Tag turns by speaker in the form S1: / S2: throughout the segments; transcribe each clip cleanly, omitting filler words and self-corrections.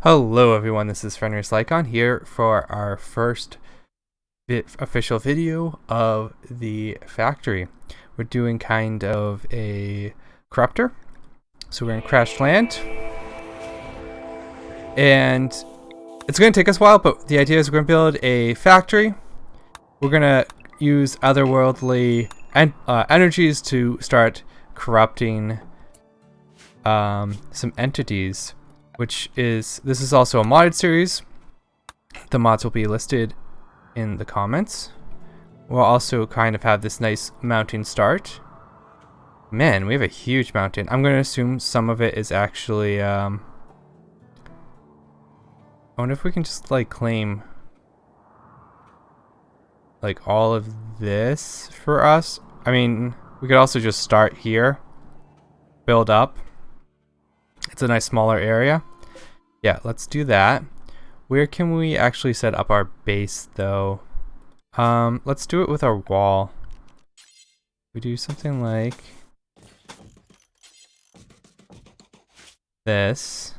S1: Hello everyone, this is Fenris Lycon here for our first official video of the factory. We're doing kind of a corruptor, so we're in Crash Land, and it's going to take us a while, but the idea is we're going to build a factory. We're going to use otherworldly energies to start corrupting some entities. This is also a modded series. The mods will be listed in the comments. We'll also kind of have this nice mountain start. Man, we have a huge mountain. I'm going to assume some of it is actually, I wonder if we can just like claim like all of this for us. I mean, we could also just start here, build up. It's a nice smaller area. Yeah, let's do that. Where can we actually set up our base though? Let's do it with our wall. We do something like this.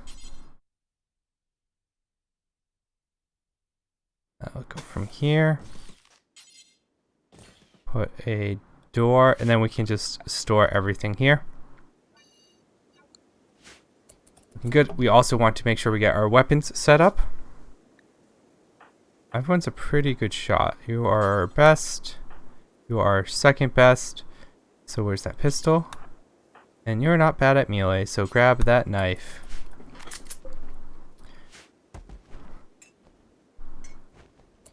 S1: I'll go from here. Put a door, and then we can just store everything here. Good. We also want to make sure we get our weapons set up. Everyone's a pretty good shot. You are our best. You are second best. So where's that pistol? And you're not bad at melee, so grab that knife.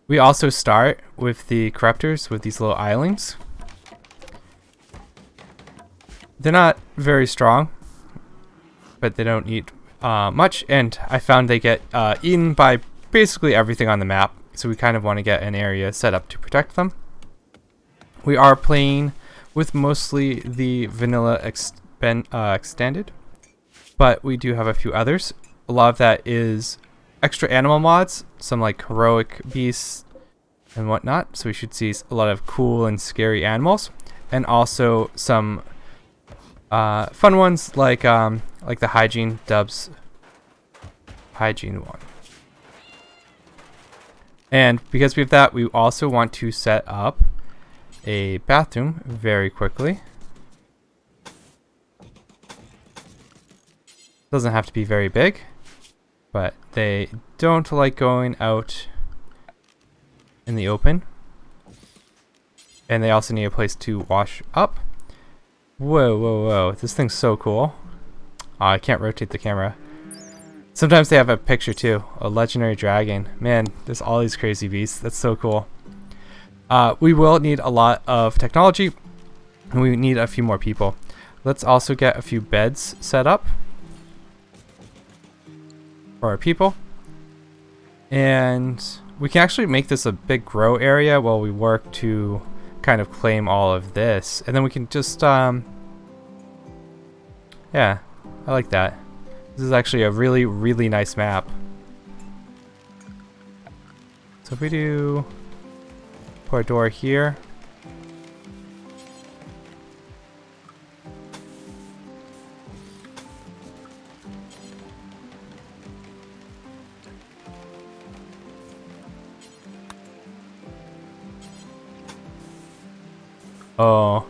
S1: We also start with the corruptors with these little islands. They're not very strong, but they don't eat much, and I found they get eaten by basically everything on the map, so we kind of want to get an area set up to protect them. We are playing with mostly the vanilla extended, but we do have a few others. A lot of that is extra animal mods, some like heroic beasts and whatnot, so we should see a lot of cool and scary animals, and also some fun ones like the hygiene dubs hygiene one. And because we have that, we also want to set up a bathroom very quickly. Doesn't have to be very big, but they don't like going out in the open. And they also need a place to wash up. Whoa, whoa, whoa. This thing's so cool. Oh, I can't rotate the camera. Sometimes they have a picture too. A legendary dragon. Man, there's all these crazy beasts. That's so cool. We will need a lot of technology. And we need a few more people. Let's also get a few beds set up for our people. And we can actually make this a big grow area while we work to kind of claim all of this. And then we can just, yeah, I like that. This is actually a really, really nice map. So if we do put a door here. Oh,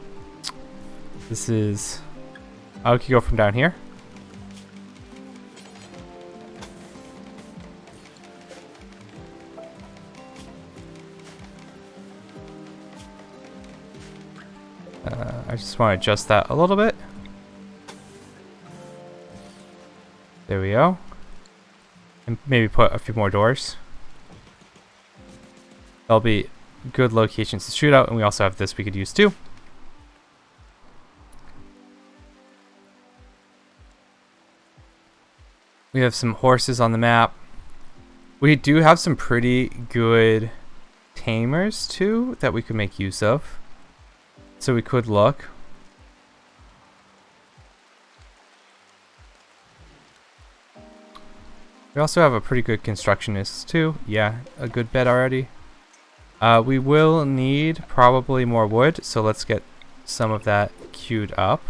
S1: this is, oh, we can go from down here. I just want to adjust that a little bit. There we go. And maybe put a few more doors. That'll be good locations to shoot out, and we also have this we could use too. We have some horses on the map. We do have some pretty good tamers too that we could make use of. So we could look. We also have a pretty good constructionist too. Yeah, a good bed already. We will need probably more wood, so let's get some of that queued up.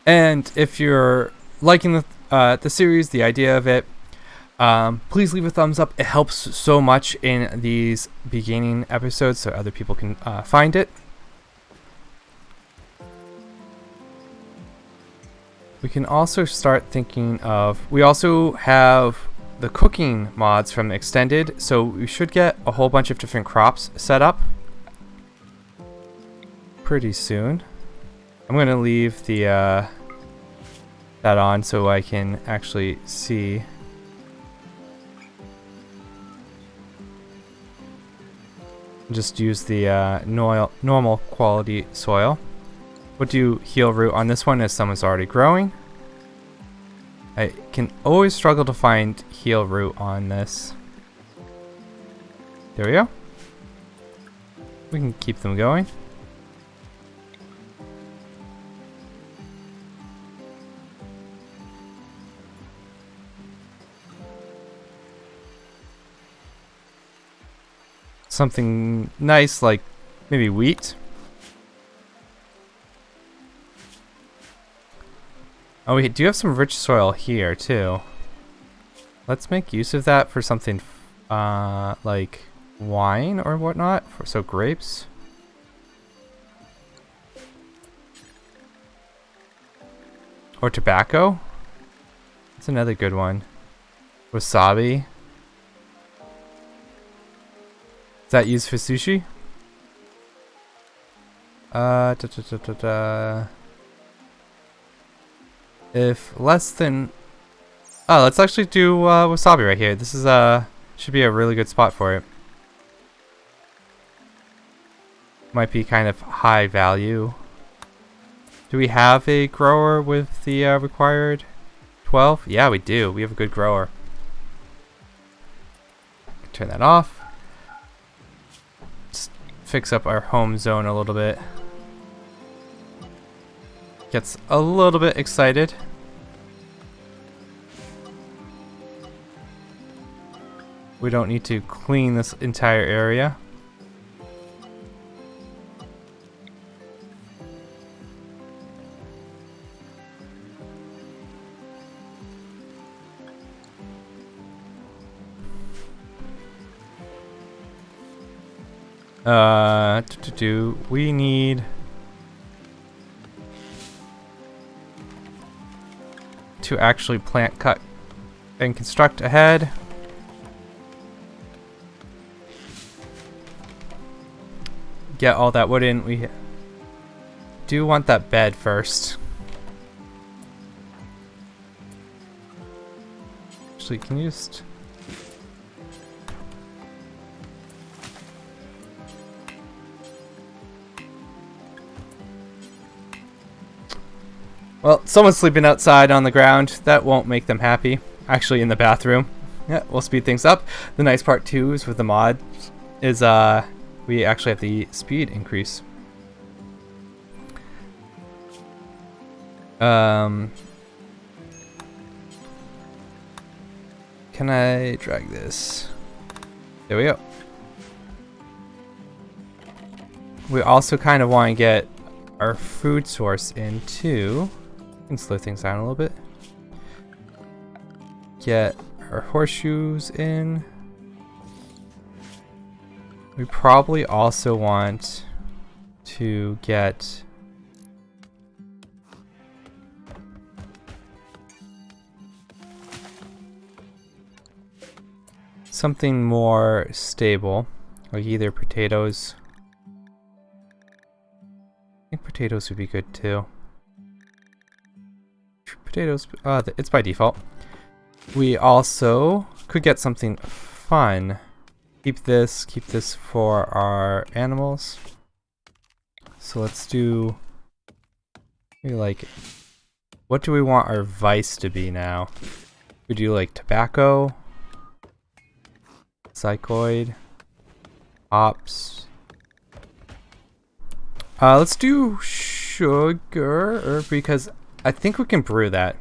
S1: And if you're liking the series, the idea of it, please leave a thumbs up. It helps so much in these beginning episodes so other people can find it. We can also start thinking of, we also have the cooking mods from Extended, so we should get a whole bunch of different crops set up pretty soon. I'm going to leave the that on so I can actually see. Just use the normal quality soil. We'll do heal root on this one as someone's already growing. I can always struggle to find heal root on this. There we go. We can keep them going. Something nice like maybe wheat. Oh, we do have some rich soil here too. Let's make use of that for something like wine or whatnot. So grapes. Or tobacco. That's another good one. Wasabi. Is that used for sushi? If less than... Oh, let's actually do wasabi right here. This is should be a really good spot for it. Might be kind of high value. Do we have a grower with the required 12? Yeah, we do. We have a good grower. Turn that off. Just fix up our home zone a little bit. Gets a little bit excited. We don't need to clean this entire area. We need to actually plant, cut, and construct ahead. Get all that wood in. We do want that bed first. Actually, can you just... Well, someone's sleeping outside on the ground. That won't make them happy. Actually, in the bathroom. Yeah, we'll speed things up. The nice part too is with the mod is we actually have the speed increase. Can I drag this? There we go. We also kind of want to get our food source in too. And slow things down a little bit. Get our horseshoes in. We probably also want to get something more stable, like either potatoes. I think potatoes would be good too. Potatoes, it's by default. We also could get something fun. Keep this for our animals. So let's do, maybe like, what do we want our vice to be now? We do like tobacco, psychoid, hops. Let's do sugar, because I think we can brew that.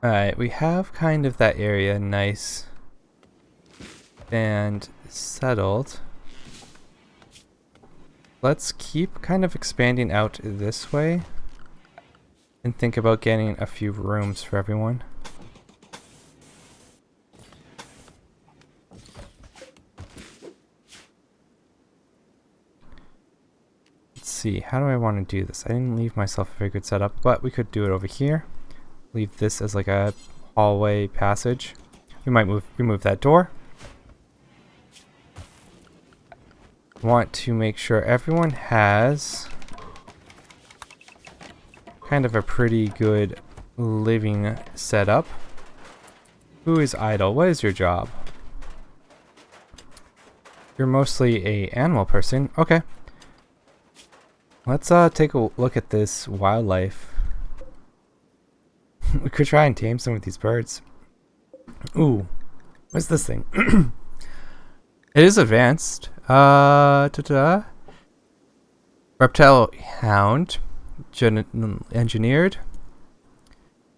S1: Alright, we have kind of that area nice. and settled. Let's keep kind of expanding out this way and think about getting a few rooms for everyone. Let's see, how do I want to do this? I didn't leave myself a very good setup, but we could do it over here. Leave this as like a hallway passage. We might remove that door. Want to make sure everyone has kind of a pretty good living setup. Who is idle? What is your job? You're mostly a animal person. Okay. Let's take a look at this wildlife. We could try and tame some of these birds. Ooh, what's this thing? It is advanced. Reptile hound, engineered.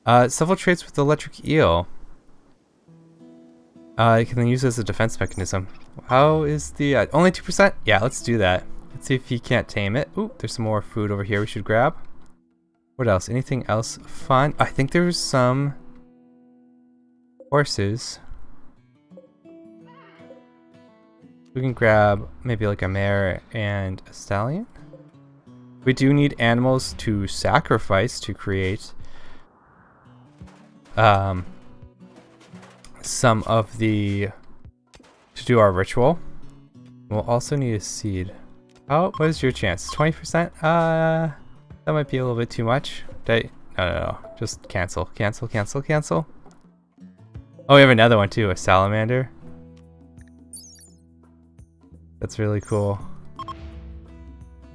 S1: Several traits with electric eel. You can then use it as a defense mechanism. How is the only 2%? Yeah, let's do that. Let's see if he can't tame it. Ooh, there's some more food over here we should grab. What else? Anything else fun? I think there's some horses. We can grab maybe like a mare and a stallion. We do need animals to sacrifice to create some of the to do our ritual. We'll also need a seed. Oh, what is your chance? 20%? That might be a little bit too much. No. Just cancel. Cancel. Oh, we have another one too, a salamander. That's really cool.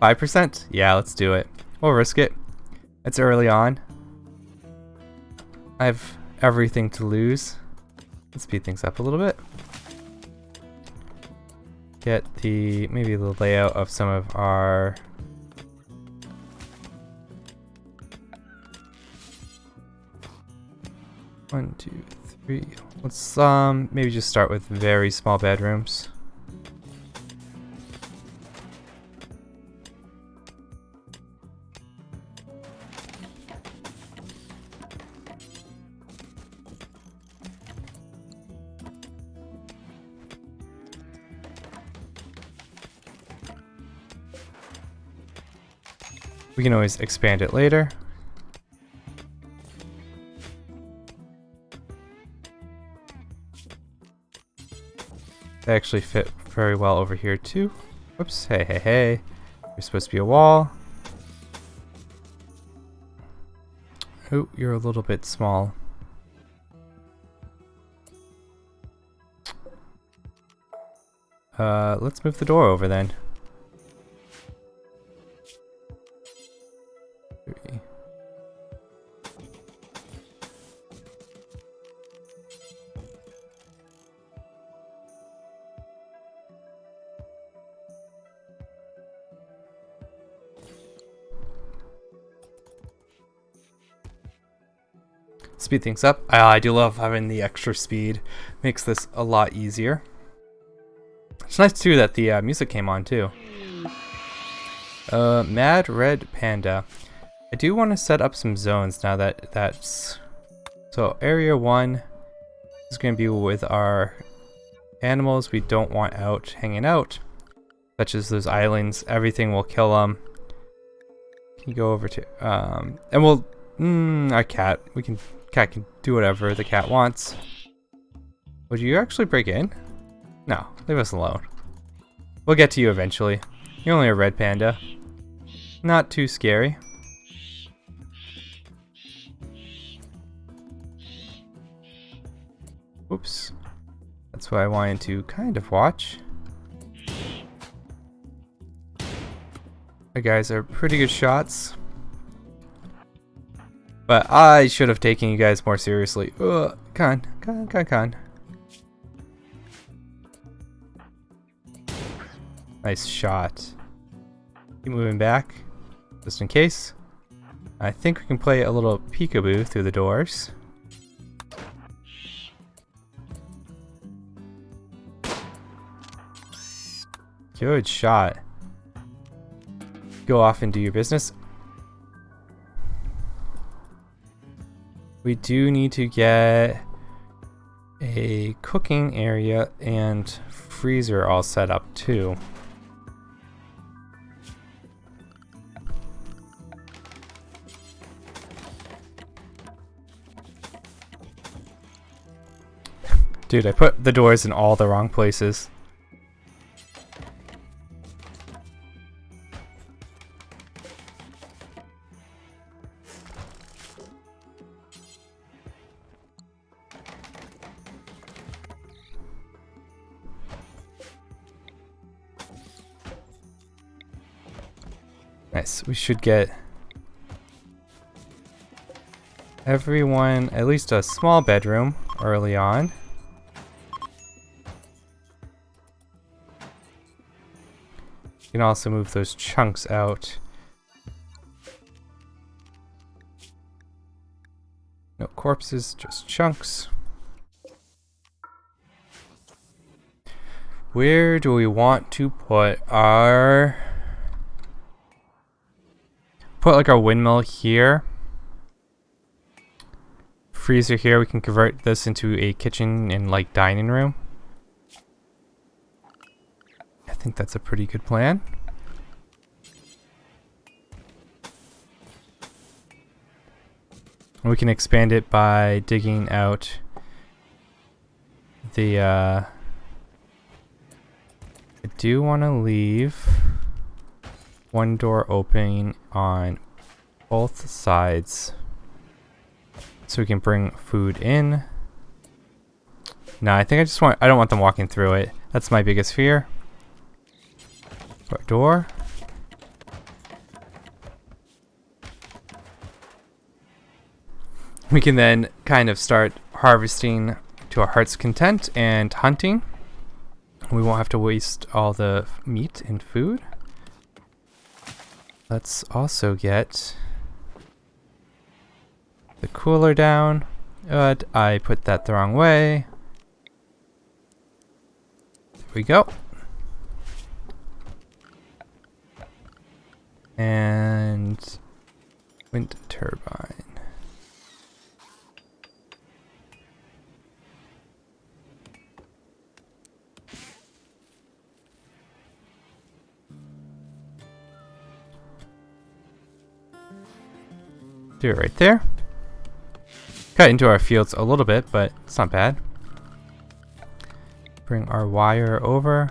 S1: 5%? Yeah, let's do it. We'll risk it. It's early on. I have everything to lose. Let's speed things up a little bit. Get maybe the layout of some of our one, two, three. Let's maybe just start with very small bedrooms. We can always expand it later. They actually fit very well over here too. Whoops, hey. You're supposed to be a wall. Oh, you're a little bit small. Let's move the door over then. Speed things up. I do love having the extra speed. Makes this a lot easier. It's nice too that the music came on too. Mad Red Panda. I do want to set up some zones now that's... So area 1 is going to be with our animals we don't want out hanging out. Such as those islands. Everything will kill them. Can you go over to... and we'll... our cat. Cat can do whatever the cat wants. Would you actually break in? No, leave us alone. We'll get to you eventually. You're only a red panda. Not too scary. Oops. That's what I wanted to kind of watch. The guys are pretty good shots. But I should have taken you guys more seriously. Con. Nice shot. Keep moving back, just in case. I think we can play a little peekaboo through the doors. Good shot. Go off and do your business. We do need to get a cooking area and freezer all set up too. Dude, I put the doors in all the wrong places. Nice. We should get everyone at least a small bedroom early on. You can also move those chunks out. No corpses, just chunks. Where do we want to put our... Put like our windmill here. Freezer here. We can convert this into a kitchen and like dining room. I think that's a pretty good plan. We can expand it by digging out the I do want to leave one door opening on both sides so we can bring food in. No, I think I don't want them walking through it. That's my biggest fear. Door. We can then kind of start harvesting to our heart's content and hunting. We won't have to waste all the meat and food. Let's also get the cooler down. I put that the wrong way. There we go. And wind turbine. Do it right there. Cut into our fields a little bit, but it's not bad. Bring our wire over.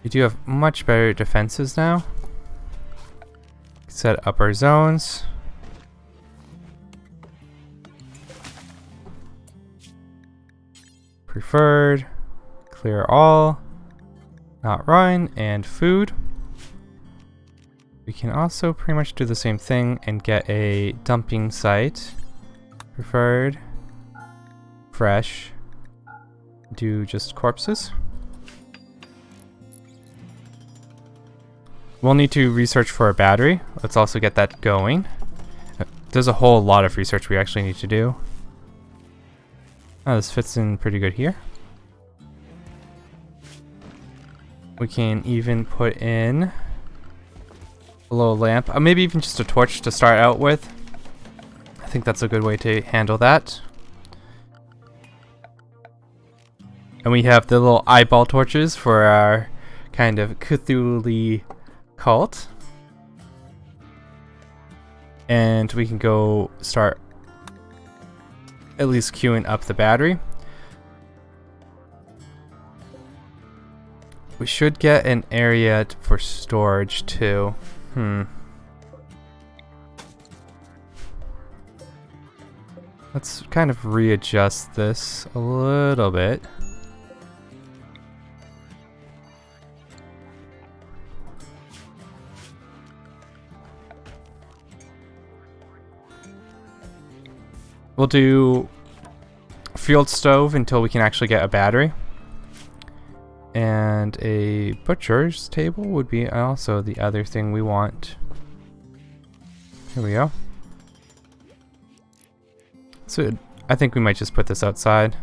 S1: We do have much better defenses now. Set up our zones. Preferred. Clear all. Not run. And food. We can also pretty much do the same thing and get a dumping site. Preferred. Fresh. Do just corpses. We'll need to research for a battery. Let's also get that going. There's a whole lot of research we actually need to do. Oh, this fits in pretty good here. We can even put in a little lamp. Maybe even just a torch to start out with. I think that's a good way to handle that. And we have the little eyeball torches for our kind of Cthulhu cult. And we can go start at least queuing up the battery. We should get an area for storage too. Let's kind of readjust this a little bit. We'll do field stove until we can actually get a battery. And a butcher's table would be also the other thing we want. Here we go. So I think we might just put this outside.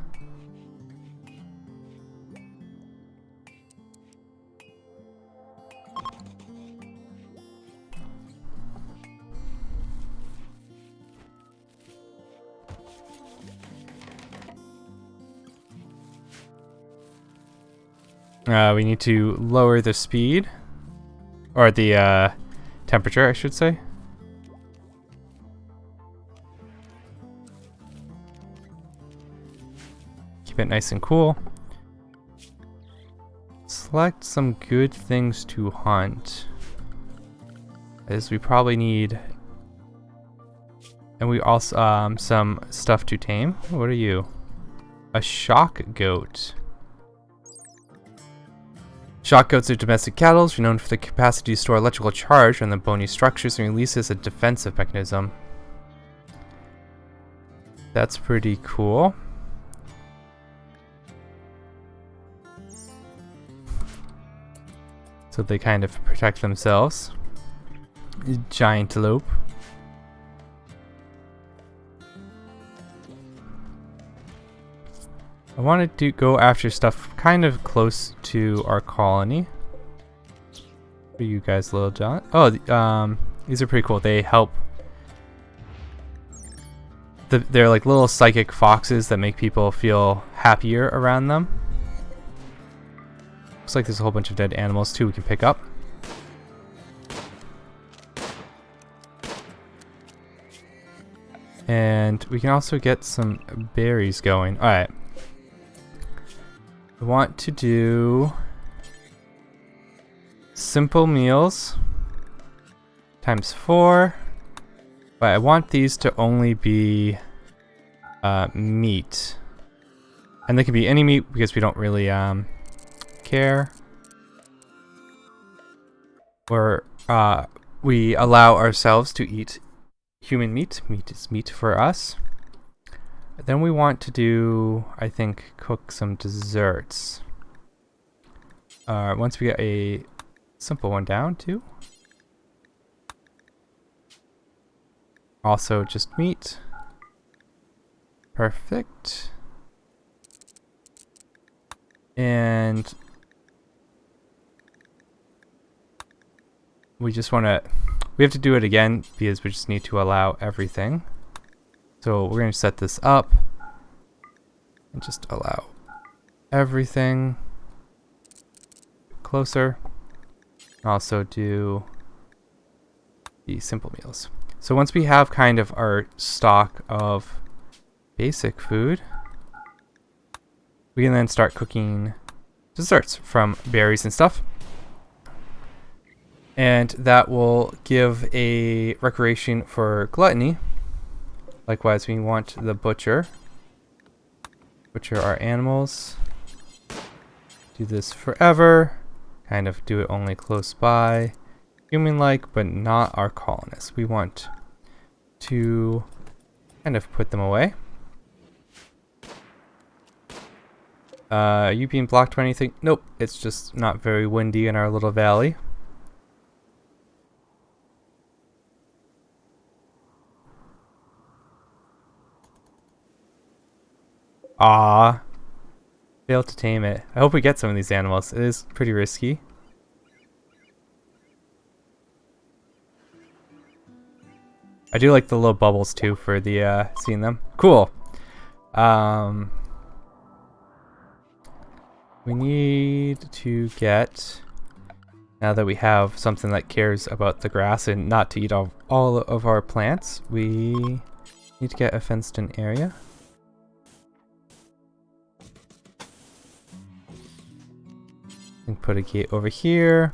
S1: We need to lower the speed, or the temperature, I should say. Keep it nice and cool. Select some good things to hunt, as we probably need, and we also some stuff to tame. What are you? A shock goat. Shock goats are domestic cattle, renowned for the capacity to store electrical charge on the bony structures and release as a defensive mechanism. That's pretty cool. So they kind of protect themselves. Giantelope. I wanted to go after stuff kind of close to our colony. What are you guys, Little John? Oh, these are pretty cool. They help. They're like little psychic foxes that make people feel happier around them. Looks like there's a whole bunch of dead animals too we can pick up. And we can also get some berries going. Alright. I want to do simple meals times 4, but I want these to only be meat, and they can be any meat because we don't really care, or we allow ourselves to eat human meat. Meat is meat for us. Then we want to do, I think, cook some desserts. Once we get a simple one down too. Also just meat. Perfect. And we just want to, we have to do it again because we just need to allow everything. So we're going to set this up and just allow everything. Closer. Also do the simple meals. So once we have kind of our stock of basic food, we can then start cooking desserts from berries and stuff. And that will give a recreation for gluttony. Likewise, we want the butcher. Butcher our animals. Do this forever. Kind of do it only close by. Human-like, but not our colonists. We want to kind of put them away. Are you being blocked by anything? Nope, it's just not very windy in our little valley. Ah, failed to tame it. I hope we get some of these animals. It is pretty risky. I do like the little bubbles too for the seeing them. Cool. We need to get, now that we have something that cares about the grass and not to eat all of our plants, we need to get a fenced in area. And put a gate over here.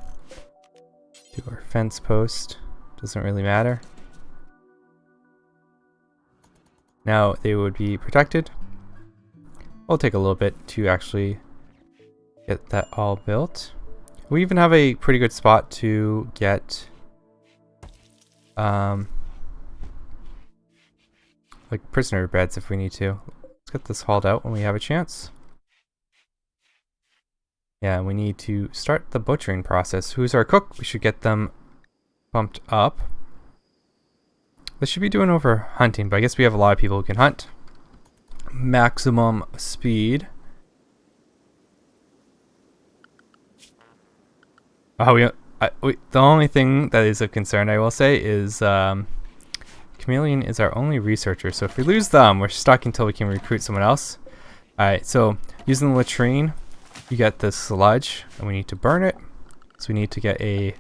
S1: Do our fence post. Doesn't really matter. Now they would be protected. It'll take a little bit to actually get that all built. We even have a pretty good spot to get like prisoner beds if we need to. Let's get this hauled out when we have a chance. Yeah, we need to start the butchering process. Who's our cook? We should get them bumped up. This should be doing over hunting, but I guess we have a lot of people who can hunt. Maximum speed. Oh, the only thing that is of concern, I will say, is Chameleon is our only researcher. So if we lose them, we're stuck until we can recruit someone else. Alright, so using the latrine, you get the sludge, and we need to burn it. So we need to get a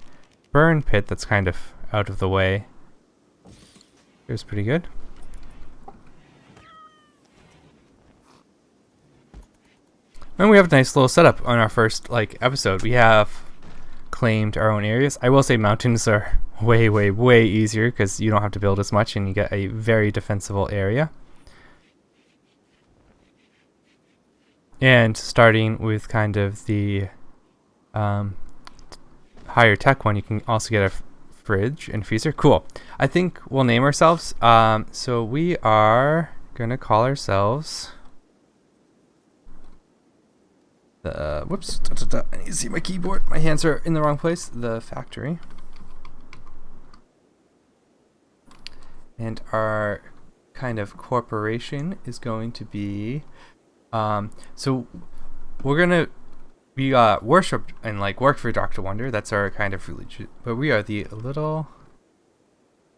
S1: burn pit that's kind of out of the way. Here's pretty good. And we have a nice little setup on our first episode. We have claimed our own areas. I will say mountains are way easier because you don't have to build as much and you get a very defensible area. And starting with kind of the higher tech one, you can also get a fridge and freezer. Cool. I think we'll name ourselves. So we are gonna call ourselves whoops, I need to see my keyboard. My hands are in the wrong place. The factory. And our kind of corporation is going to be so we're gonna be worshipped and work for Dr. Wonder. That's our kind of religion. But we are the Little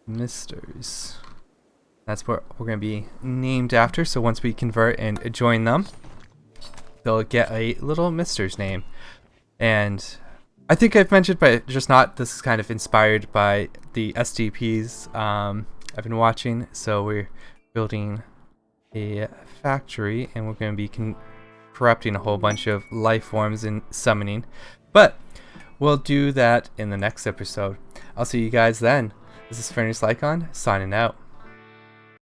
S1: Misters. That's what we're gonna be named after. So once we convert and join them, they'll get a Little Mister's name. And I think I've mentioned, but just not, this is kind of inspired by the STPs I've been watching. So we're building a factory and we're going to be corrupting a whole bunch of life forms and summoning. But we'll do that in the next episode. I'll see you guys then. This is Furnace Lycon signing out.